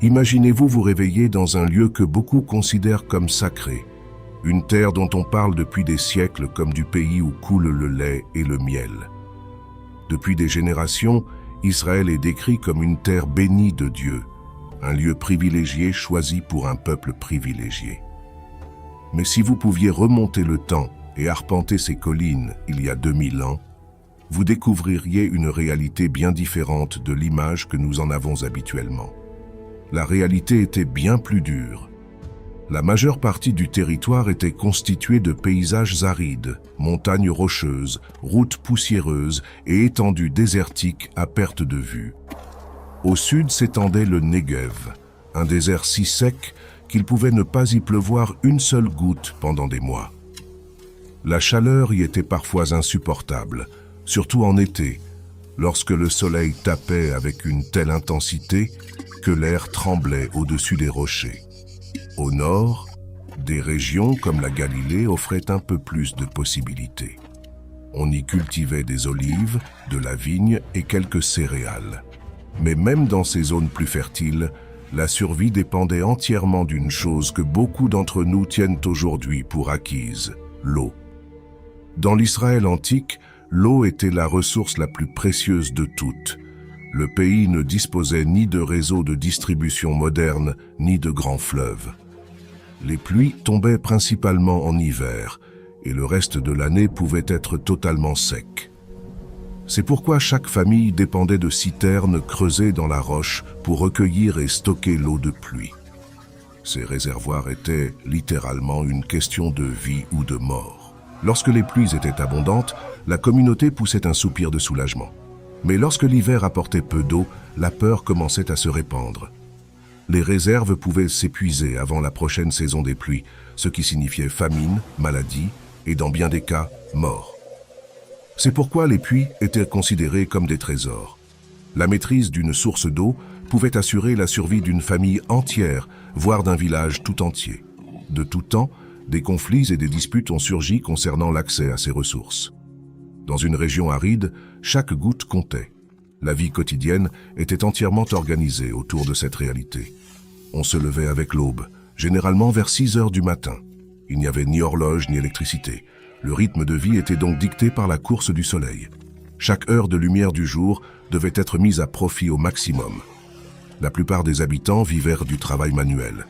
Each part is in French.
Imaginez-vous vous réveiller dans un lieu que beaucoup considèrent comme sacré, une terre dont on parle depuis des siècles comme du pays où coule le lait et le miel. Depuis des générations, Israël est décrit comme une terre bénie de Dieu, un lieu privilégié choisi pour un peuple privilégié. Mais si vous pouviez remonter le temps et arpenter ces collines il y a 2000 ans, vous découvririez une réalité bien différente de l'image que nous en avons habituellement. La réalité était bien plus dure. La majeure partie du territoire était constituée de paysages arides, montagnes rocheuses, routes poussiéreuses et étendues désertiques à perte de vue. Au sud s'étendait le Negev, un désert si sec qu'il pouvait ne pas y pleuvoir une seule goutte pendant des mois. La chaleur y était parfois insupportable, surtout en été, lorsque le soleil tapait avec une telle intensité que l'air tremblait au-dessus des rochers. Au nord, des régions comme la Galilée offraient un peu plus de possibilités. On y cultivait des olives, de la vigne et quelques céréales. Mais même dans ces zones plus fertiles, la survie dépendait entièrement d'une chose que beaucoup d'entre nous tiennent aujourd'hui pour acquise, l'eau. Dans l'Israël antique, l'eau était la ressource la plus précieuse de toutes. Le pays ne disposait ni de réseaux de distribution modernes, ni de grands fleuves. Les pluies tombaient principalement en hiver, et le reste de l'année pouvait être totalement sec. C'est pourquoi chaque famille dépendait de citernes creusées dans la roche pour recueillir et stocker l'eau de pluie. Ces réservoirs étaient littéralement une question de vie ou de mort. Lorsque les pluies étaient abondantes, la communauté poussait un soupir de soulagement. Mais lorsque l'hiver apportait peu d'eau, la peur commençait à se répandre. Les réserves pouvaient s'épuiser avant la prochaine saison des pluies, ce qui signifiait famine, maladie et, dans bien des cas, mort. C'est pourquoi les puits étaient considérés comme des trésors. La maîtrise d'une source d'eau pouvait assurer la survie d'une famille entière, voire d'un village tout entier. De tout temps, des conflits et des disputes ont surgi concernant l'accès à ces ressources. Dans une région aride, chaque goutte comptait. La vie quotidienne était entièrement organisée autour de cette réalité. On se levait avec l'aube, généralement vers 6 heures du matin. Il n'y avait ni horloge ni électricité. Le rythme de vie était donc dicté par la course du soleil. Chaque heure de lumière du jour devait être mise à profit au maximum. La plupart des habitants vivèrent du travail manuel.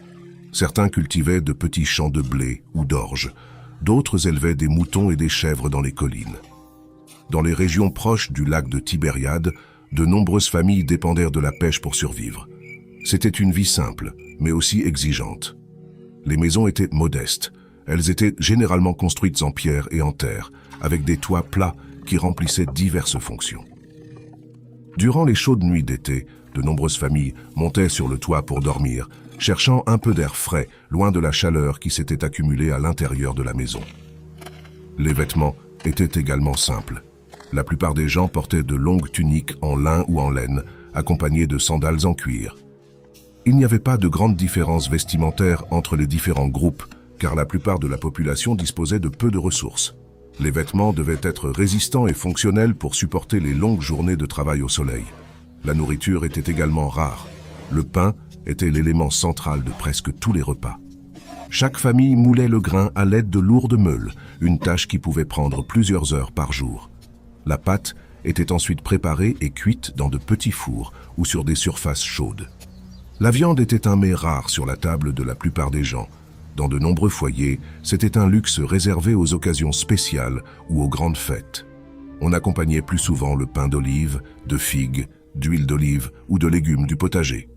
Certains cultivaient de petits champs de blé ou d'orge. D'autres élevaient des moutons et des chèvres dans les collines. Dans les régions proches du lac de Tibériade, de nombreuses familles dépendèrent de la pêche pour survivre. C'était une vie simple, mais aussi exigeante. Les maisons étaient modestes. Elles étaient généralement construites en pierre et en terre, avec des toits plats qui remplissaient diverses fonctions. Durant les chaudes nuits d'été, de nombreuses familles montaient sur le toit pour dormir, cherchant un peu d'air frais, loin de la chaleur qui s'était accumulée à l'intérieur de la maison. Les vêtements étaient également simples. La plupart des gens portaient de longues tuniques en lin ou en laine, accompagnées de sandales en cuir. Il n'y avait pas de grande différence vestimentaire entre les différents groupes, car la plupart de la population disposait de peu de ressources. Les vêtements devaient être résistants et fonctionnels pour supporter les longues journées de travail au soleil. La nourriture était également rare. Le pain était l'élément central de presque tous les repas. Chaque famille moulait le grain à l'aide de lourdes meules, une tâche qui pouvait prendre plusieurs heures par jour. La pâte était ensuite préparée et cuite dans de petits fours ou sur des surfaces chaudes. La viande était un mets rare sur la table de la plupart des gens. Dans de nombreux foyers, c'était un luxe réservé aux occasions spéciales ou aux grandes fêtes. On accompagnait plus souvent le pain d'olive, de figues, d'huile d'olive ou de légumes du potager.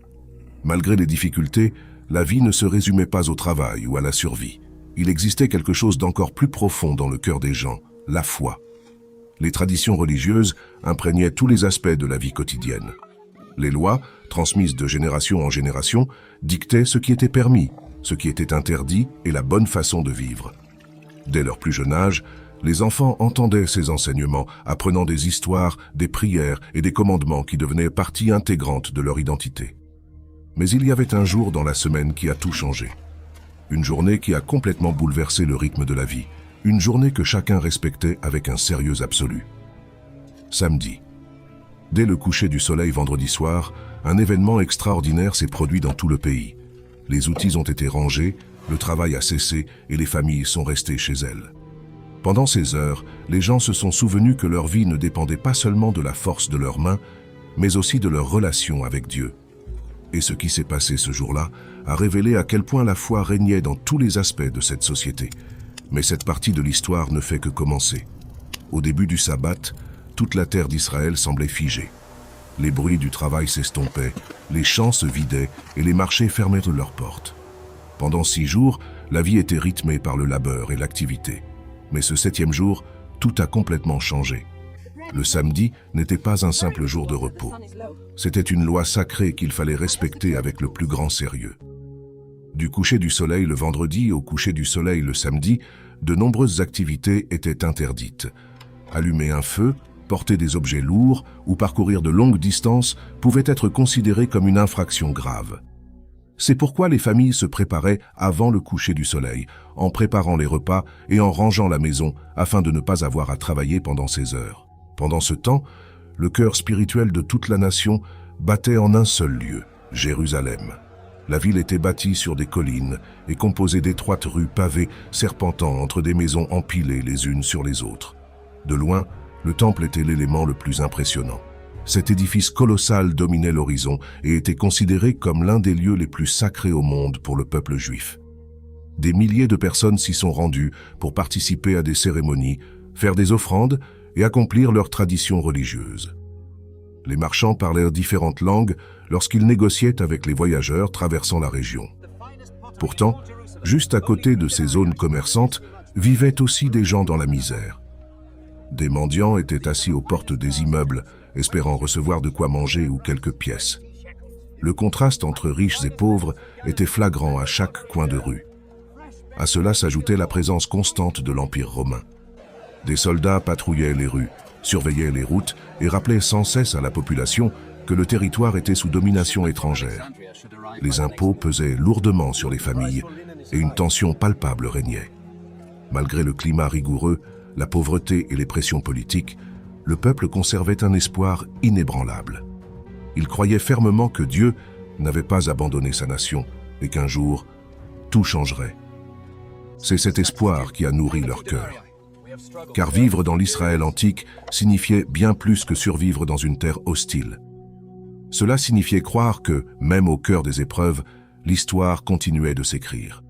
Malgré les difficultés, la vie ne se résumait pas au travail ou à la survie. Il existait quelque chose d'encore plus profond dans le cœur des gens, la foi. Les traditions religieuses imprégnaient tous les aspects de la vie quotidienne. Les lois, transmises de génération en génération, dictaient ce qui était permis, ce qui était interdit et la bonne façon de vivre. Dès leur plus jeune âge, les enfants entendaient ces enseignements, apprenant des histoires, des prières et des commandements qui devenaient partie intégrante de leur identité. Mais il y avait un jour dans la semaine qui a tout changé. Une journée qui a complètement bouleversé le rythme de la vie. Une journée que chacun respectait avec un sérieux absolu. Samedi. Dès le coucher du soleil vendredi soir, un événement extraordinaire s'est produit dans tout le pays. Les outils ont été rangés, le travail a cessé et les familles sont restées chez elles. Pendant ces heures, les gens se sont souvenus que leur vie ne dépendait pas seulement de la force de leurs mains, mais aussi de leur relation avec Dieu. Et ce qui s'est passé ce jour-là a révélé à quel point la foi régnait dans tous les aspects de cette société. Mais cette partie de l'histoire ne fait que commencer. Au début du sabbat, toute la terre d'Israël semblait figée. Les bruits du travail s'estompaient, les champs se vidaient et les marchés fermaient leurs portes. Pendant 6 jours, la vie était rythmée par le labeur et l'activité. Mais ce 7e jour, tout a complètement changé. Le samedi n'était pas un simple jour de repos. C'était une loi sacrée qu'il fallait respecter avec le plus grand sérieux. Du coucher du soleil le vendredi au coucher du soleil le samedi, de nombreuses activités étaient interdites. Allumer un feu, porter des objets lourds ou parcourir de longues distances pouvaient être considérés comme une infraction grave. C'est pourquoi les familles se préparaient avant le coucher du soleil, en préparant les repas et en rangeant la maison afin de ne pas avoir à travailler pendant ces heures. Pendant ce temps, le cœur spirituel de toute la nation battait en un seul lieu, Jérusalem. La ville était bâtie sur des collines et composée d'étroites rues pavées serpentant entre des maisons empilées les unes sur les autres. De loin, le temple était l'élément le plus impressionnant. Cet édifice colossal dominait l'horizon et était considéré comme l'un des lieux les plus sacrés au monde pour le peuple juif. Des milliers de personnes s'y sont rendues pour participer à des cérémonies, faire des offrandes et accomplir leurs traditions religieuses. Les marchands parlèrent différentes langues lorsqu'ils négociaient avec les voyageurs traversant la région. Pourtant, juste à côté de ces zones commerçantes, vivaient aussi des gens dans la misère. Des mendiants étaient assis aux portes des immeubles, espérant recevoir de quoi manger ou quelques pièces. Le contraste entre riches et pauvres était flagrant à chaque coin de rue. À cela s'ajoutait la présence constante de l'Empire romain. Des soldats patrouillaient les rues, surveillaient les routes et rappelaient sans cesse à la population que le territoire était sous domination étrangère. Les impôts pesaient lourdement sur les familles et une tension palpable régnait. Malgré le climat rigoureux, la pauvreté et les pressions politiques, le peuple conservait un espoir inébranlable. Il croyait fermement que Dieu n'avait pas abandonné sa nation et qu'un jour, tout changerait. C'est cet espoir qui a nourri leur cœur. Car vivre dans l'Israël antique signifiait bien plus que survivre dans une terre hostile. Cela signifiait croire que, même au cœur des épreuves, l'histoire continuait de s'écrire.